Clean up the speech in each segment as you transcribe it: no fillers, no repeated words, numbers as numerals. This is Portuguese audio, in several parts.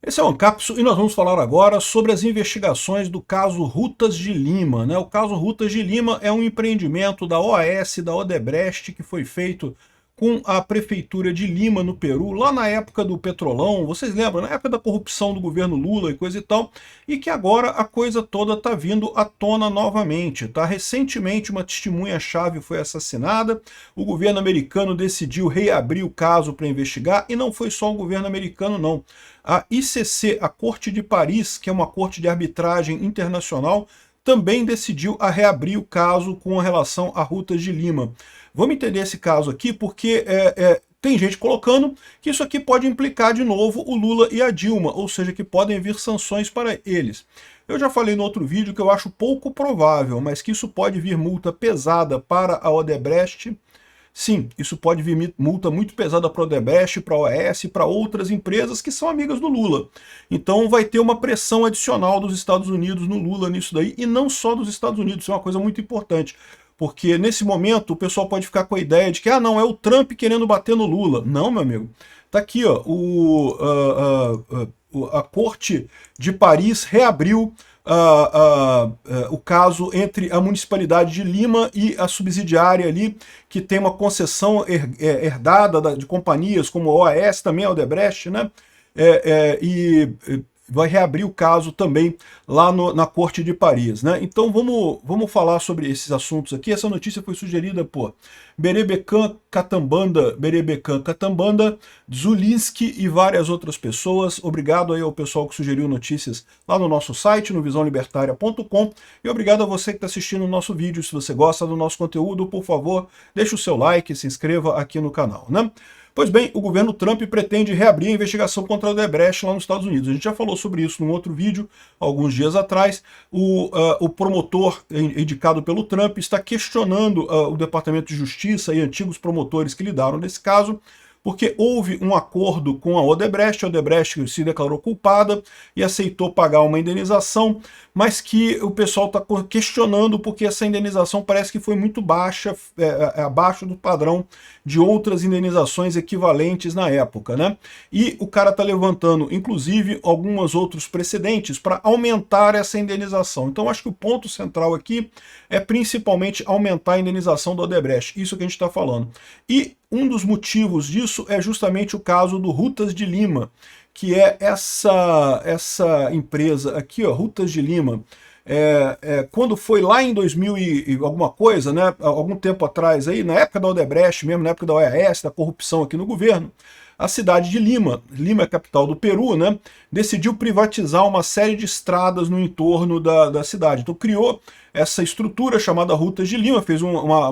Esse é o Ancapsu e nós vamos falar agora sobre as investigações do caso Rutas de Lima, né? O caso Rutas de Lima é um empreendimento da OAS, da Odebrecht, que foi feito com a prefeitura de Lima, no Peru, lá na época do Petrolão, vocês lembram, na época da corrupção do governo Lula e coisa e tal, e que agora a coisa toda está vindo à tona novamente, tá? Recentemente uma testemunha-chave foi assassinada, o governo americano decidiu reabrir o caso para investigar, e não foi só o governo americano não. A ICC, a Corte de Paris, que é uma corte de arbitragem internacional, também decidiu a reabrir o caso com relação a Rutas de Lima. Vamos entender esse caso aqui porque tem gente colocando que isso aqui pode implicar de novo o Lula e a Dilma, ou seja, que podem vir sanções para eles. Eu já falei no outro vídeo que eu acho pouco provável, mas que isso pode vir multa pesada para a Odebrecht. Sim, isso pode vir multa muito pesada para a Odebrecht, para a OAS, para outras empresas que são amigas do Lula. Então vai ter uma pressão adicional dos Estados Unidos no Lula nisso daí, e não só dos Estados Unidos, isso é uma coisa muito importante. Porque nesse momento o pessoal pode ficar com a ideia de que, ah não, é o Trump querendo bater no Lula. Não, meu amigo. Tá aqui, ó, a Corte de Paris reabriu o caso entre a Municipalidade de Lima e a subsidiária ali, que tem uma concessão herdada de companhias como a OAS, também a Odebrecht, né? Vai reabrir o caso também lá na Corte de Paris, né? Então vamos falar sobre esses assuntos aqui. Essa notícia foi sugerida por Berebecan Catambanda, Zulinski e várias outras pessoas. Obrigado aí ao pessoal que sugeriu notícias lá no nosso site, no visãolibertaria.com, e obrigado a você que está assistindo o nosso vídeo. Se você gosta do nosso conteúdo, por favor, deixe o seu like e se inscreva aqui no canal, né? Pois bem, o governo Trump pretende reabrir a investigação contra a Odebrecht lá nos Estados Unidos. A gente já falou sobre isso num outro vídeo, alguns dias atrás. O promotor indicado pelo Trump está questionando o Departamento de Justiça e antigos promotores que lidaram nesse caso, porque houve um acordo com a Odebrecht se declarou culpada e aceitou pagar uma indenização, mas que o pessoal está questionando porque essa indenização parece que foi muito baixa, abaixo do padrão de outras indenizações equivalentes na época, né? E o cara está levantando, inclusive, alguns outros precedentes para aumentar essa indenização. Então acho que o ponto central aqui é principalmente aumentar a indenização da Odebrecht, isso que a gente está falando. E um dos motivos disso é justamente o caso do Rutas de Lima, que é essa empresa aqui, ó, Rutas de Lima. Quando foi lá em 2000 e alguma coisa, né, algum tempo atrás, aí, na época da Odebrecht mesmo, na época da OAS, da corrupção aqui no governo, a cidade de Lima, Lima é a capital do Peru, né, decidiu privatizar uma série de estradas no entorno da cidade. Então criou essa estrutura chamada Rutas de Lima, fez uma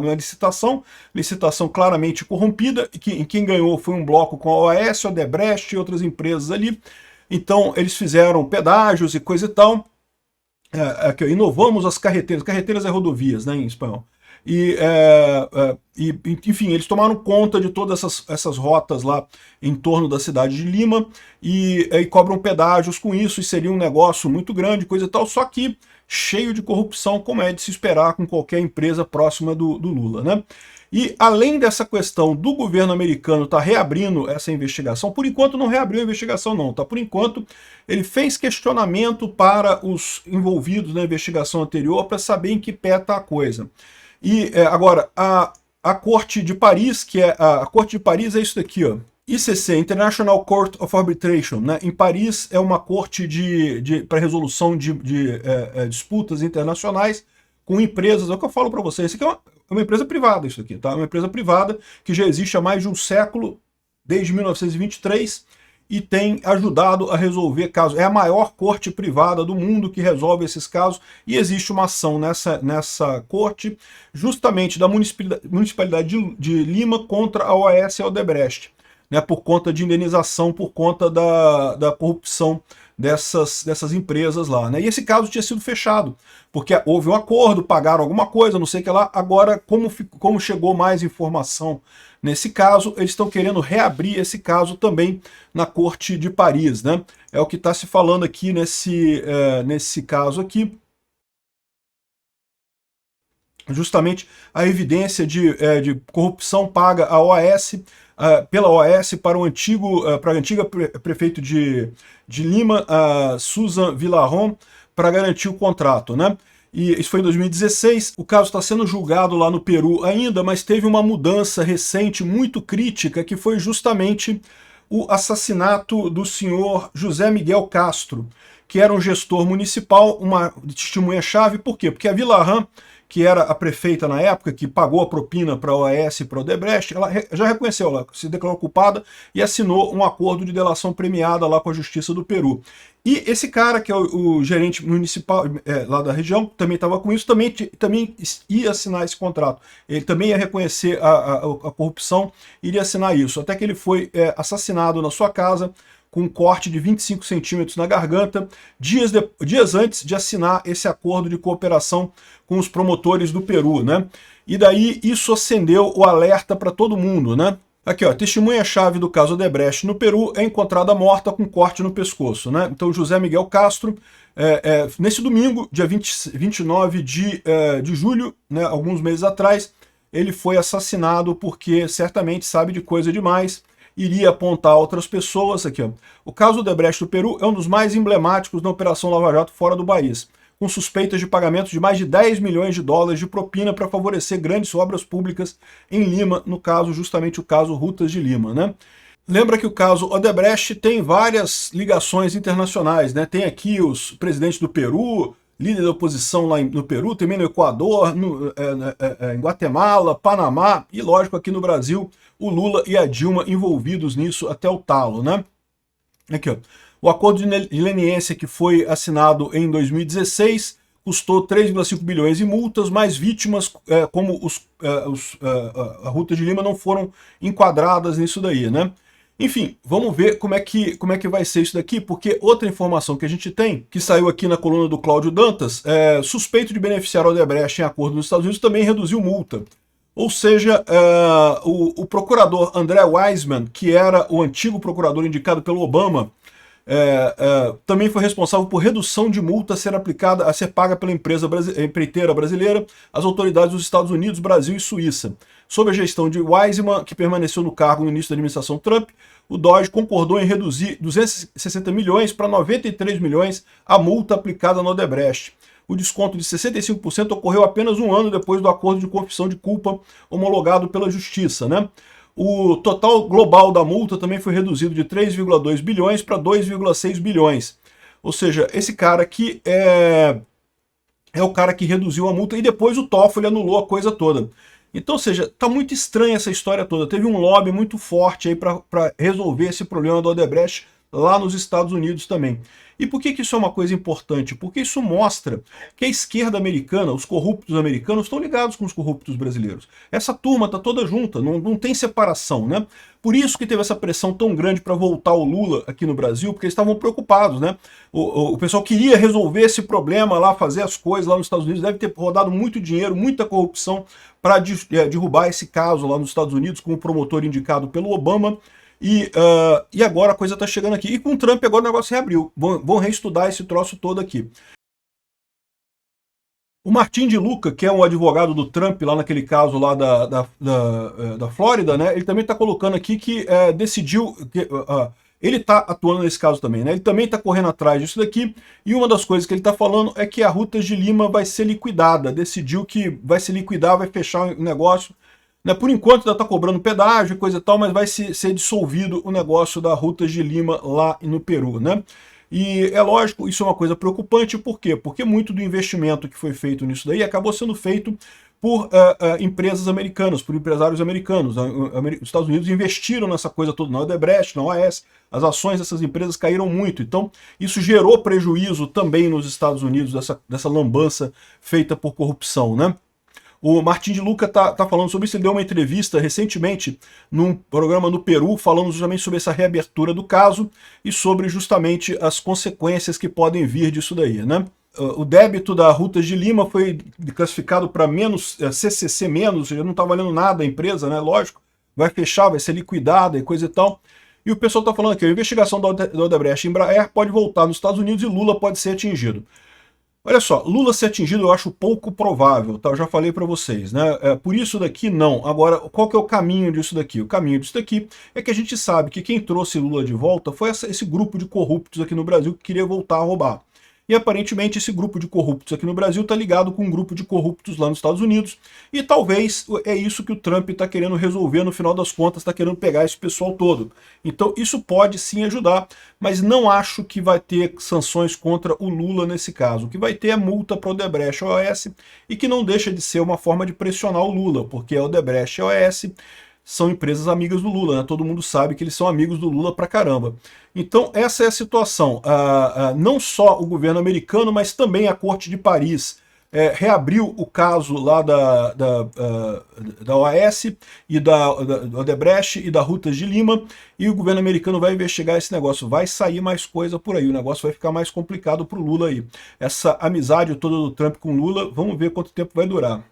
licitação claramente corrompida, e quem ganhou foi um bloco com a OAS, a Odebrecht e outras empresas ali. Então eles fizeram pedágios e coisa e tal. Inovamos as carreteiras é rodovias, né, em espanhol. Enfim, eles tomaram conta de todas essas rotas lá em torno da cidade de Lima e cobram pedágios com isso, e seria um negócio muito grande, coisa e tal, só que cheio de corrupção, como é de se esperar com qualquer empresa próxima do Lula, né? E além dessa questão do governo americano estar reabrindo essa investigação, por enquanto não reabriu a investigação não, tá? Por enquanto ele fez questionamento para os envolvidos na investigação anterior para saber em que pé está a coisa. E agora, a Corte de Paris, a Corte de Paris é isso daqui, ó. ICC, International Court of Arbitration, né? Em Paris é uma corte para resolução de disputas internacionais com empresas. É o que eu falo para vocês, isso aqui é uma empresa privada, isso aqui, tá? Uma empresa privada que já existe há mais de um século, desde 1923, e tem ajudado a resolver casos. É a maior corte privada do mundo que resolve esses casos, e existe uma ação nessa corte, justamente da Municipalidade de Lima contra a OAS e a Odebrecht, né, por conta de indenização, por conta da corrupção dessas empresas lá, né? E esse caso tinha sido fechado, porque houve um acordo, pagaram alguma coisa, não sei o que lá. Agora, como chegou mais informação nesse caso, eles estão querendo reabrir esse caso também na Corte de Paris, né? É o que está se falando aqui nesse caso aqui. Justamente a evidência de corrupção paga à OAS, pela OAS para para a antiga prefeito de Lima, Susan Villarón, para garantir o contrato, né? E isso foi em 2016, o caso está sendo julgado lá no Peru ainda, mas teve uma mudança recente muito crítica, que foi justamente o assassinato do senhor José Miguel Castro, que era um gestor municipal, uma testemunha-chave. Por quê? Porque a Villarón, que era a prefeita na época, que pagou a propina para a OAS e para o Odebrecht, ela já reconheceu, ela se declarou culpada e assinou um acordo de delação premiada lá com a Justiça do Peru. E esse cara, que é o gerente municipal lá da região, também estava com isso, também ia assinar esse contrato. Ele também ia reconhecer a corrupção, iria assinar isso. Até que ele foi assassinado na sua casa, com um corte de 25 centímetros na garganta, dias antes de assinar esse acordo de cooperação com os promotores do Peru, né? E daí isso acendeu o alerta para todo mundo, né? Aqui, ó, testemunha-chave do caso Odebrecht no Peru é encontrada morta com corte no pescoço, né? Então, José Miguel Castro, nesse domingo, dia 29 de julho, né, alguns meses atrás, ele foi assassinado porque certamente sabe de coisa demais, iria apontar outras pessoas. Aqui, ó. O caso Odebrecht do Peru é um dos mais emblemáticos da Operação Lava Jato fora do país, com suspeitas de pagamento de mais de 10 milhões de dólares de propina para favorecer grandes obras públicas em Lima, no caso, justamente o caso Rutas de Lima, né? Lembra que o caso Odebrecht tem várias ligações internacionais, né? Tem aqui os presidentes do Peru, líder da oposição lá no Peru, também no Equador, em Guatemala, Panamá e, lógico, aqui no Brasil, o Lula e a Dilma envolvidos nisso até o talo, né? Aqui, ó. O acordo de leniência que foi assinado em 2016 custou 3,5 bilhões em multas, mas vítimas como a Ruta de Lima não foram enquadradas nisso daí, né? Enfim, vamos ver como é que vai ser isso daqui, porque outra informação que a gente tem, que saiu aqui na coluna do Cláudio Dantas, suspeito de beneficiar a Odebrecht em acordo nos Estados Unidos também reduziu multa. Ou seja, o procurador André Weissmann, que era o antigo procurador indicado pelo Obama, também foi responsável por redução de multa a ser paga pela empreiteira brasileira às autoridades dos Estados Unidos, Brasil e Suíça. Sob a gestão de Weissmann, que permaneceu no cargo no início da administração Trump, o DOJ concordou em reduzir 260 milhões para 93 milhões a multa aplicada no Odebrecht. O desconto de 65% ocorreu apenas um ano depois do acordo de confissão de culpa homologado pela Justiça, né? O total global da multa também foi reduzido de 3,2 bilhões para 2,6 bilhões. Ou seja, esse cara aqui é o cara que reduziu a multa e depois o Toffoli anulou a coisa toda. Então, ou seja, tá muito estranha essa história toda. Teve um lobby muito forte aí para resolver esse problema do Odebrecht lá nos Estados Unidos também. E por que isso é uma coisa importante? Porque isso mostra que a esquerda americana, os corruptos americanos, estão ligados com os corruptos brasileiros. Essa turma está toda junta, não tem separação, né? Por isso que teve essa pressão tão grande para voltar o Lula aqui no Brasil, porque eles estavam preocupados, né? O pessoal queria resolver esse problema lá, fazer as coisas lá nos Estados Unidos, deve ter rodado muito dinheiro, muita corrupção para derrubar esse caso lá nos Estados Unidos com o promotor indicado pelo Obama. E agora a coisa está chegando aqui. E com o Trump agora o negócio reabriu. Vão reestudar esse troço todo aqui. O Martin de Luca, que é um advogado do Trump lá naquele caso lá da Flórida, né? Ele também está colocando aqui que decidiu... ele está atuando nesse caso também, né? Ele também está correndo atrás disso daqui. E uma das coisas que ele está falando é que a Rutas de Lima vai ser liquidada. Decidiu que vai se liquidar, vai fechar o negócio. Por enquanto ainda está cobrando pedágio e coisa e tal, mas vai ser dissolvido o negócio da Rutas de Lima lá no Peru, né? E é lógico, isso é uma coisa preocupante, por quê? Porque muito do investimento que foi feito nisso daí acabou sendo feito por empresas americanas, por empresários americanos. Os Estados Unidos investiram nessa coisa toda, na Odebrecht, na OAS, as ações dessas empresas caíram muito. Então, isso gerou prejuízo também nos Estados Unidos, dessa lambança feita por corrupção, né? O Martin de Luca tá falando sobre isso. Ele deu uma entrevista recentemente num programa no Peru, falando justamente sobre essa reabertura do caso e sobre justamente as consequências que podem vir disso daí, né? O débito da Rutas de Lima foi classificado para menos, CCC menos, ou seja, não está valendo nada a empresa, né? Lógico, vai fechar, vai ser liquidada e coisa e tal. E o pessoal está falando aqui, a investigação da Odebrecht e Embraer pode voltar nos Estados Unidos e Lula pode ser atingido. Olha só, Lula ser atingido eu acho pouco provável, tá? Eu já falei para vocês, né? Por isso daqui não. Agora, qual que é o caminho disso daqui? O caminho disso daqui é que a gente sabe que quem trouxe Lula de volta foi esse grupo de corruptos aqui no Brasil que queria voltar a roubar. E aparentemente esse grupo de corruptos aqui no Brasil está ligado com um grupo de corruptos lá nos Estados Unidos, e talvez é isso que o Trump está querendo resolver, no final das contas está querendo pegar esse pessoal todo. Então isso pode sim ajudar, mas não acho que vai ter sanções contra o Lula nesse caso. O que vai ter é multa para o Odebrecht e a OAS, e que não deixa de ser uma forma de pressionar o Lula, porque a Odebrecht e a OAS são empresas amigas do Lula, né? Todo mundo sabe que eles são amigos do Lula pra caramba. Então essa é a situação. Não só o governo americano, mas também a Corte de Paris reabriu o caso lá da OAS e da Odebrecht e da Rutas de Lima, e o governo americano vai investigar esse negócio. Vai sair mais coisa por aí, o negócio vai ficar mais complicado pro Lula aí. Essa amizade toda do Trump com o Lula, vamos ver quanto tempo vai durar.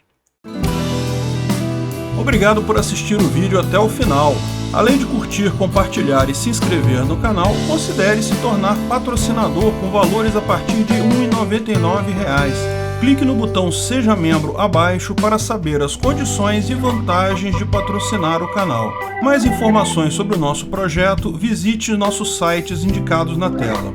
Obrigado por assistir o vídeo até o final. Além de curtir, compartilhar e se inscrever no canal, considere se tornar patrocinador com valores a partir de R$ 1,99. Clique no botão Seja Membro abaixo para saber as condições e vantagens de patrocinar o canal. Mais informações sobre o nosso projeto, visite nossos sites indicados na tela.